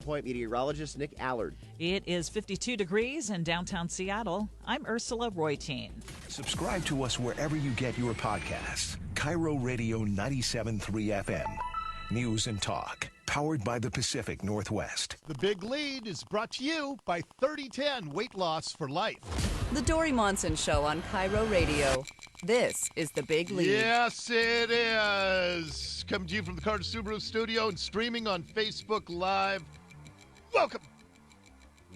Point meteorologist Nick Allard. It is 52 degrees in downtown Seattle. I'm Ursula Royteen. Subscribe to us wherever you get your podcasts. KIRO Radio 97.3 FM. News and talk. Powered by the Pacific Northwest. The Big Lead is brought to you by 3010 Weight Loss for Life. The Dori Monson Show on KIRO Radio. This is The Big Lead. Yes, it is. Coming to you from the Carter Subaru studio and streaming on Facebook Live.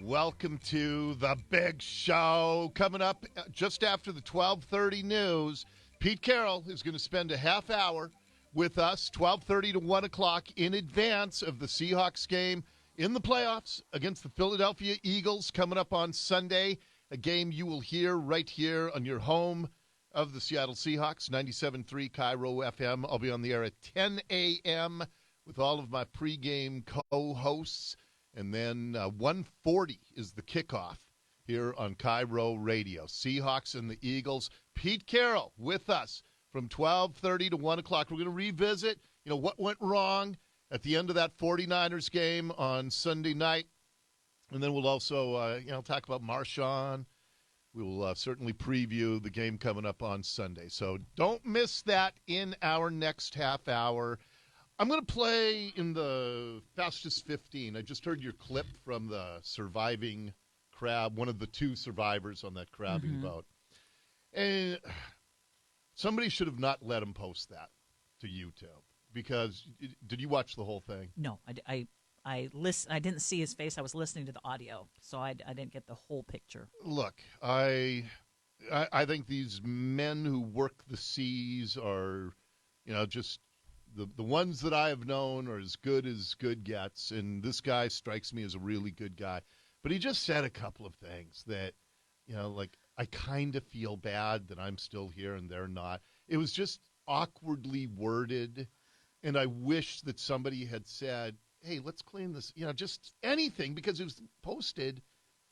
Welcome to The Big Show. Coming up just after the 12:30 news, Pete Carroll is going to spend a half hour with us, 12:30 to 1 o'clock, in advance of the Seahawks game in the playoffs against the Philadelphia Eagles coming up on Sunday, a game you will hear right here on your home of the Seattle Seahawks, 97.3 KIRO FM. I'll be on the air at 10 a.m. with all of my pregame co-hosts, and then 1:40 is the kickoff here on KIRO Radio. Seahawks and the Eagles. Pete Carroll with us from 12:30 to 1 o'clock. We're going to revisit, what went wrong at the end of that 49ers game on Sunday night. And then we'll also, talk about Marshawn. We'll certainly preview the game coming up on Sunday. So don't miss that in our next half hour. I'm going to play in the Fastest 15. I just heard your clip from the surviving crab, one of the two survivors on that crabbing boat. And somebody should have not let him post that to YouTube, because did you watch the whole thing? No, I didn't see his face. I was listening to the audio, so I didn't get the whole picture. Look, I think these men who work the seas are, just the ones that I have known are as good gets, and this guy strikes me as a really good guy. But he just said a couple of things that, I kind of feel bad that I'm still here and they're not. It was just awkwardly worded, and I wish that somebody had said, hey, let's clean this, just anything, because it was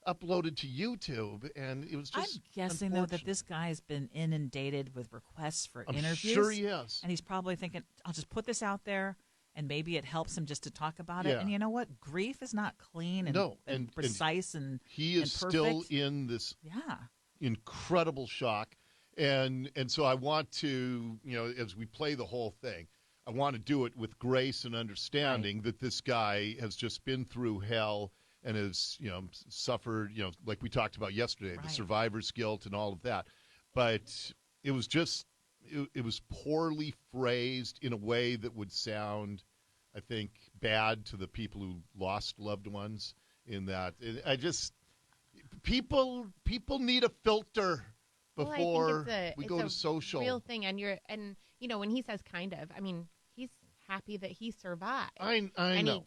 uploaded to YouTube, and it was just I'm guessing, though, that this guy has been inundated with requests for interviews. I'm sure he has. And he's probably thinking, I'll just put this out there, and maybe it helps him just to talk about it. And you know what? Grief is not clean and precise and he is still in this incredible shock. And so I want to, as we play the whole thing, I want to do it with grace and understanding that this guy has just been through hell and has, suffered, like we talked about yesterday, the survivor's guilt and all of that. But it was just, it was poorly phrased in a way that would sound, I think, bad to the people who lost loved ones in that. People need a filter before we go to social. Real thing, and when he says kind of, he's happy that he survived. I know.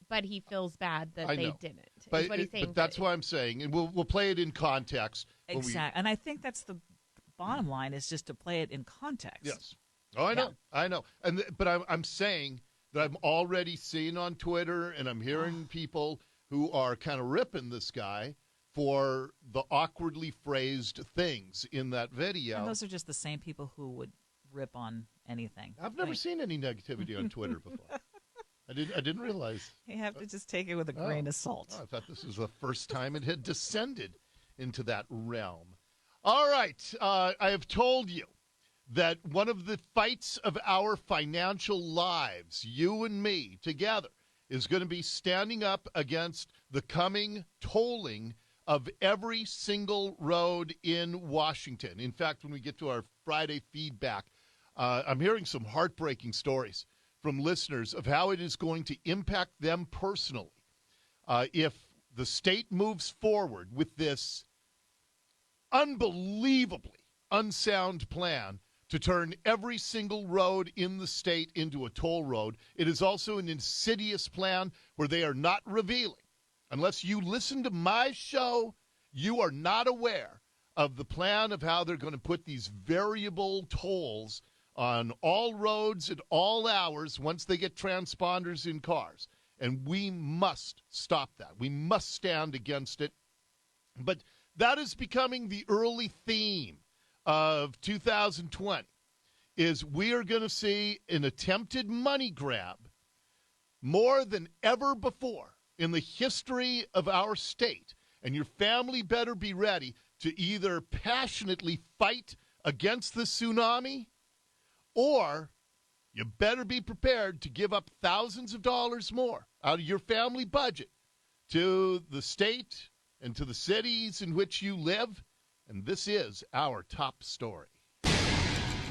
But he feels bad that they didn't. But, what he's saying. But that's why I'm saying, and we'll play it in context. Exactly, and I think that's the bottom line, is just to play it in context. Yes. Oh, I know. But I'm saying that I'm already seeing on Twitter, and I'm hearing people who are kind of ripping this guy for the awkwardly phrased things in that video. And those are just the same people who would rip on anything. I've never seen any negativity on Twitter before. I didn't realize. You have to just take it with a grain of salt. I thought this was the first time it had descended into that realm. All right. I have told you that one of the fights of our financial lives, you and me together, is going to be standing up against the coming tolling of every single road in Washington. In fact, when we get to our Friday feedback, I'm hearing some heartbreaking stories from listeners of how it is going to impact them personally if the state moves forward with this unbelievably unsound plan to turn every single road in the state into a toll road. It is also an insidious plan where they are not revealing. Unless you listen to my show, you are not aware of the plan of how they're going to put these variable tolls on all roads at all hours once they get transponders in cars. And we must stop that. We must stand against it. But that is becoming the early theme of 2020, is we are going to see an attempted money grab more than ever before in the history of our state, and your family better be ready to either passionately fight against the tsunami, or you better be prepared to give up thousands of dollars more out of your family budget to the state and to the cities in which you live. And this is our top story.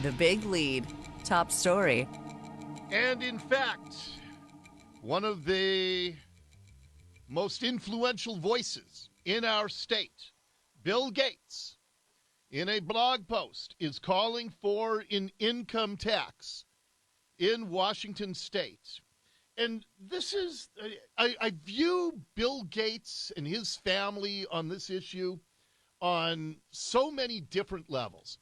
The big lead. Top story. And in fact, one of the most influential voices in our state, Bill Gates, in a blog post, is calling for an income tax in Washington state. And this is, I view Bill Gates and his family on this issue on so many different levels.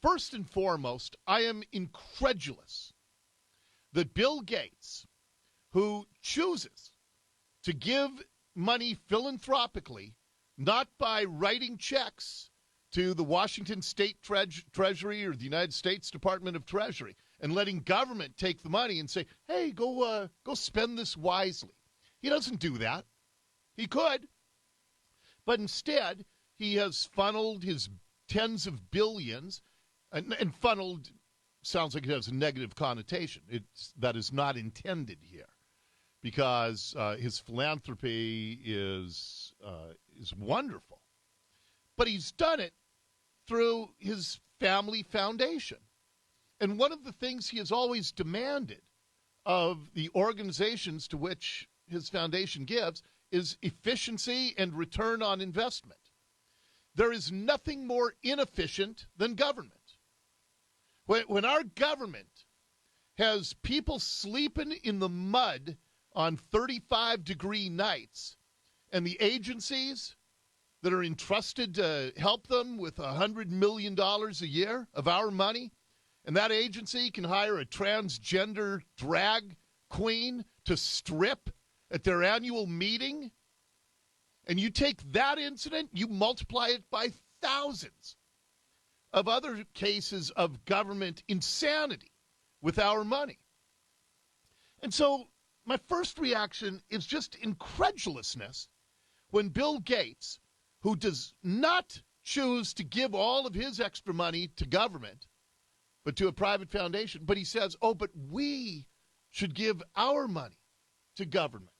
First and foremost, I am incredulous that Bill Gates, who chooses to give money philanthropically, not by writing checks to the Washington State Treasury or the United States Department of Treasury, and letting government take the money and say, hey, go spend this wisely. He doesn't do that. He could. But instead, he has funneled his tens of billions, and funneled sounds like it has a negative connotation. That is not intended here, because his philanthropy is wonderful. But he's done it through his family foundation. And one of the things he has always demanded of the organizations to which his foundation gives is efficiency and return on investment. There is nothing more inefficient than government. When our government has people sleeping in the mud on 35-degree nights, and the agencies that are entrusted to help them with $100 million a year of our money, and that agency can hire a transgender drag queen to strip at their annual meeting, and you take that incident, you multiply it by thousands of other cases of government insanity with our money. And so my first reaction is just incredulousness when Bill Gates, who does not choose to give all of his extra money to government, but to a private foundation, but he says, oh, but we should give our money to government.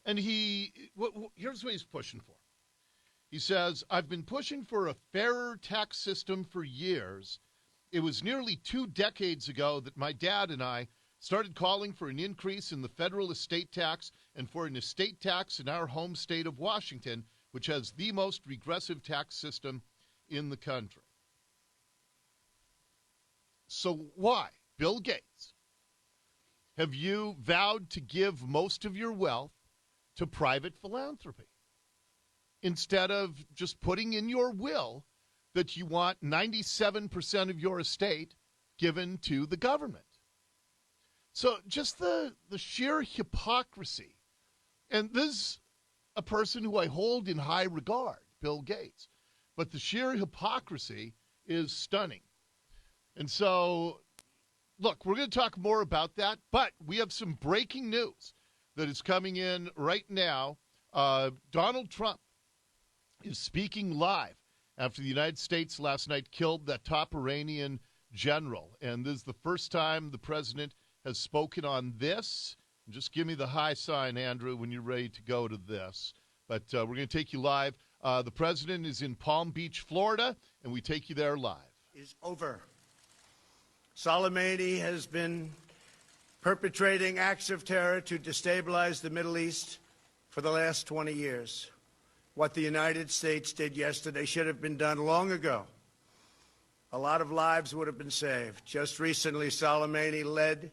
And here's what he's pushing for. He says, I've been pushing for a fairer tax system for years. It was nearly 2 decades ago that my dad and I started calling for an increase in the federal estate tax and for an estate tax in our home state of Washington, which has the most regressive tax system in the country. So why, Bill Gates, have you vowed to give most of your wealth to private philanthropy instead of just putting in your will that you want 97% of your estate given to the government? So just the sheer hypocrisy. And this is a person who I hold in high regard, Bill Gates. But the sheer hypocrisy is stunning. And so, look, we're going to talk more about that, but we have some breaking news that is coming in right now. Donald Trump is speaking live after the United States last night killed that top Iranian general. And this is the first time the president has spoken on this. Just give me the high sign, Andrew, when you're ready to go to this. But we're going to take you live. The president is in Palm Beach, Florida, and we take you there live. Is over. Soleimani has been perpetrating acts of terror to destabilize the Middle East for the last 20 years. What the United States did yesterday should have been done long ago. A lot of lives would have been saved. Just recently, Soleimani led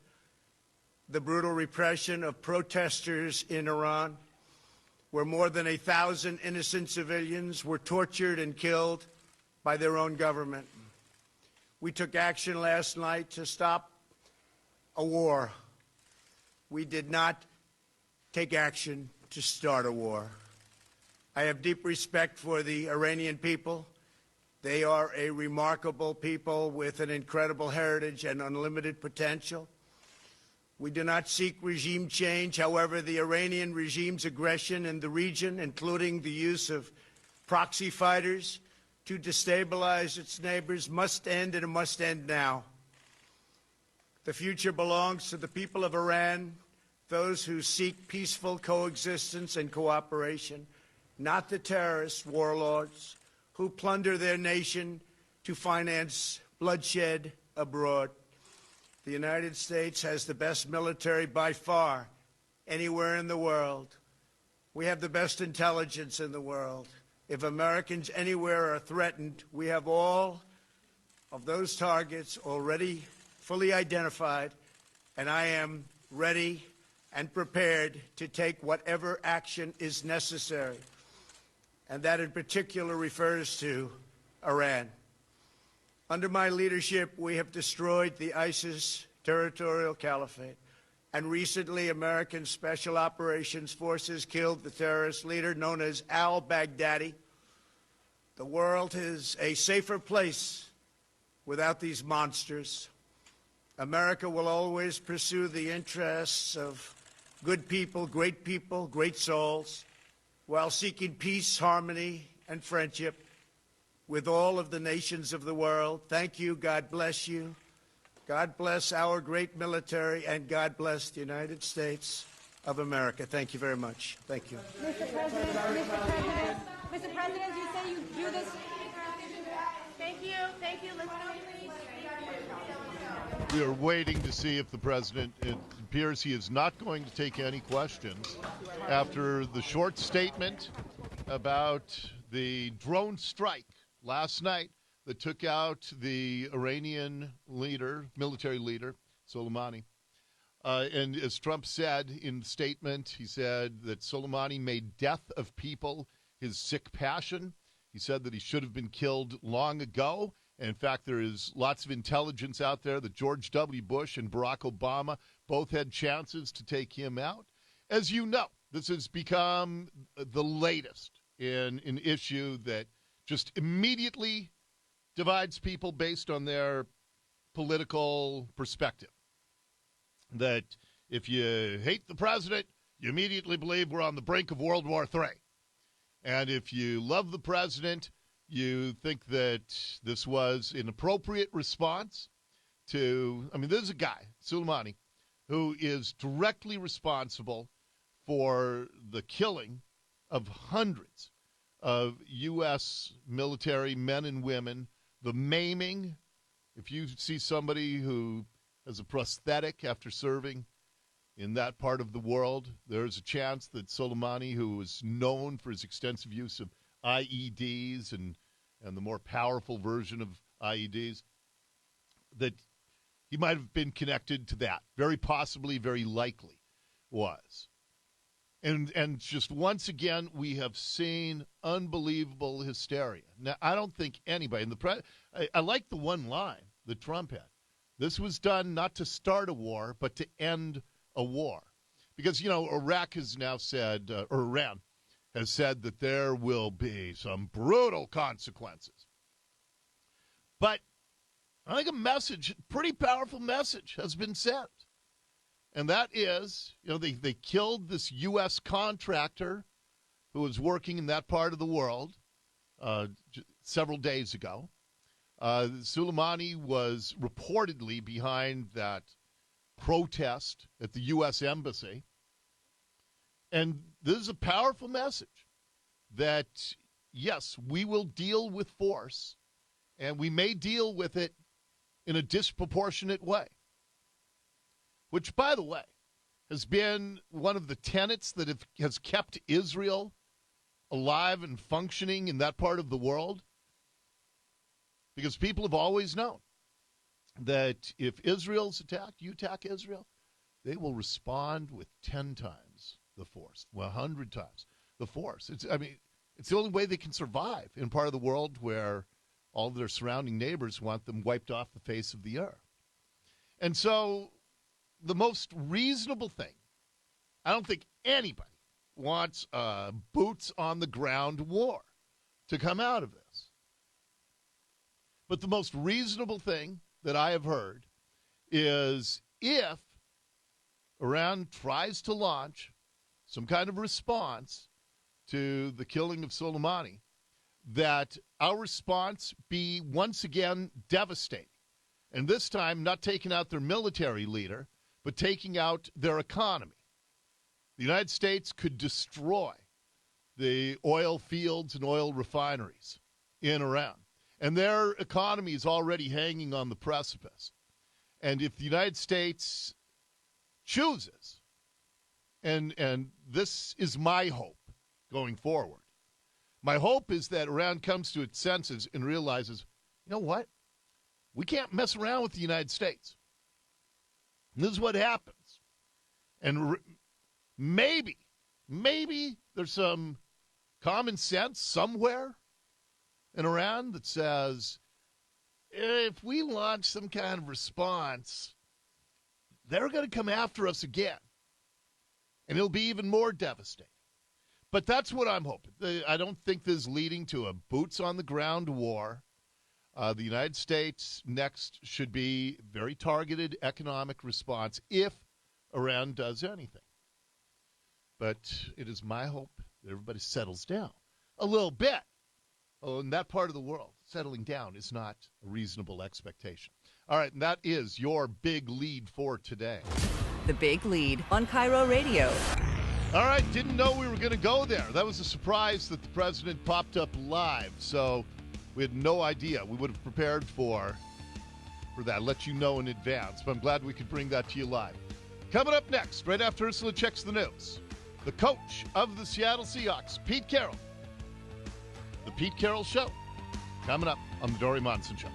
the brutal repression of protesters in Iran, where more than 1,000 innocent civilians were tortured and killed by their own government. We took action last night to stop a war. We did not take action to start a war. I have deep respect for the Iranian people. They are a remarkable people with an incredible heritage and unlimited potential. We do not seek regime change. However, the Iranian regime's aggression in the region, including the use of proxy fighters to destabilize its neighbors, must end, and it must end now. The future belongs to the people of Iran, those who seek peaceful coexistence and cooperation, not the terrorist warlords who plunder their nation to finance bloodshed abroad. The United States has the best military by far anywhere in the world. We have the best intelligence in the world. If Americans anywhere are threatened, we have all of those targets already fully identified, and I am ready and prepared to take whatever action is necessary. And that in particular refers to Iran. Under my leadership, we have destroyed the ISIS territorial caliphate. And recently, American Special Operations Forces killed the terrorist leader known as al-Baghdadi. The world is a safer place without these monsters. America will always pursue the interests of good people, great souls, while seeking peace, harmony, and friendship with all of the nations of the world. Thank you. God bless you. God bless our great military, and God bless the United States of America. Thank you very much. Thank you. Mr. President, you say you do this. Thank you. Thank you. Let's go. We are waiting to see if the president, it appears he is not going to take any questions after the short statement about the drone strike last night that took out the Iranian leader, military leader, Soleimani. And as Trump said in the statement, he said that Soleimani made death of people his sick passion. He said that he should have been killed long ago. And in fact, there is lots of intelligence out there that George W. Bush and Barack Obama both had chances to take him out. As you know, this has become the latest in an issue that just immediately divides people based on their political perspective. That if you hate the president, you immediately believe we're on the brink of World War III. And if you love the president, you think that this was an appropriate response to, there's a guy, Soleimani, who is directly responsible for the killing of hundreds of U.S. military men and women, the maiming. If you see somebody who has a prosthetic after serving in that part of the world, there's a chance that Soleimani, who was known for his extensive use of IEDs and the more powerful version of IEDs, that he might have been connected to that. Very possibly, very likely was. And just once again, we have seen unbelievable hysteria. Now, I don't think anybody, I like the one line that Trump had. This was done not to start a war, but to end a war. Because, Iraq has now said, or Iran has said that there will be some brutal consequences. But I think a message, pretty powerful message, has been sent. And that is, they killed this U.S. contractor who was working in that part of the world several days ago. Soleimani was reportedly behind that protest at the U.S. Embassy. And this is a powerful message that, yes, we will deal with force, and we may deal with it in a disproportionate way. Which, by the way, has been one of the tenets that has kept Israel alive and functioning in that part of the world. Because people have always known that if Israel's attacked, you attack Israel, they will respond with 10 times the force, 100 times the force. It's the only way they can survive in part of the world where all of their surrounding neighbors want them wiped off the face of the earth. And so the most reasonable thing, I don't think anybody wants a boots on the ground war to come out of this. But the most reasonable thing that I have heard is if Iran tries to launch some kind of response to the killing of Soleimani, that our response be once again devastating. And this time, not taking out their military leader, but taking out their economy. The United States could destroy the oil fields and oil refineries in Iran. And their economy is already hanging on the precipice. And if the United States chooses, and this is my hope going forward, my hope is that Iran comes to its senses and realizes, you know what? We can't mess around with the United States. And this is what happens. And maybe there's some common sense somewhere in Iran that says, if we launch some kind of response, they're going to come after us again. And it'll be even more devastating. But that's what I'm hoping. I don't think this is leading to a boots-on-the-ground war. The United States next should be very targeted economic response if Iran does anything. But it is my hope that everybody settles down a little bit. Oh, in that part of the world, settling down is not a reasonable expectation. All right, and that is your big lead for today. The Big Lead on KIRO Radio. All right, didn't know we were going to go there. That was a surprise that the president popped up live, so we had no idea. We would have prepared for that, let you know in advance, but I'm glad we could bring that to you live. Coming up next, right after Ursula checks the news, the coach of the Seattle Seahawks, Pete Carroll. The Pete Carroll Show, coming up on the Dori Monson Show.